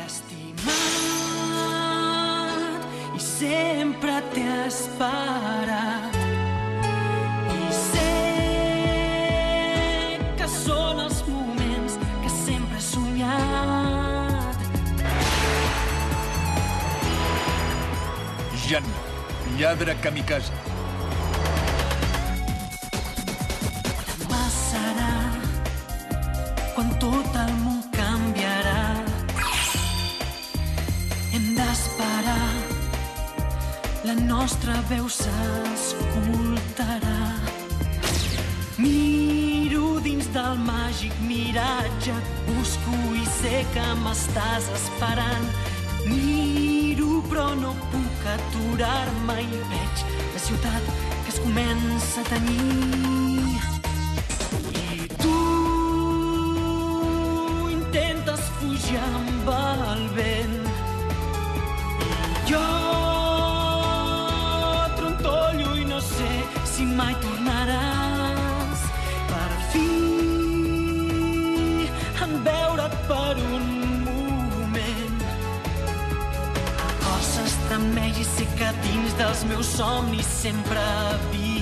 estimat i sempre t'he esperat. I sé que són els moments que sempre he somiat. Janna, lladre kamikaze. Demà serà quan tot el món canviarà. Hem d'esperar, la nostra veu s'escoltarà. Miro dins del màgic miratge, busco i sé que m'estàs esperant. Miro però no puc aturar-me i veig la ciutat que es comença a tenyir. I tu intentes fugir amb el vent i jo trontollo i no sé si mai tornaràs per fi en veure't per un moment. El cor s'estremeix i sé que dins dels meus somnis sempre vius.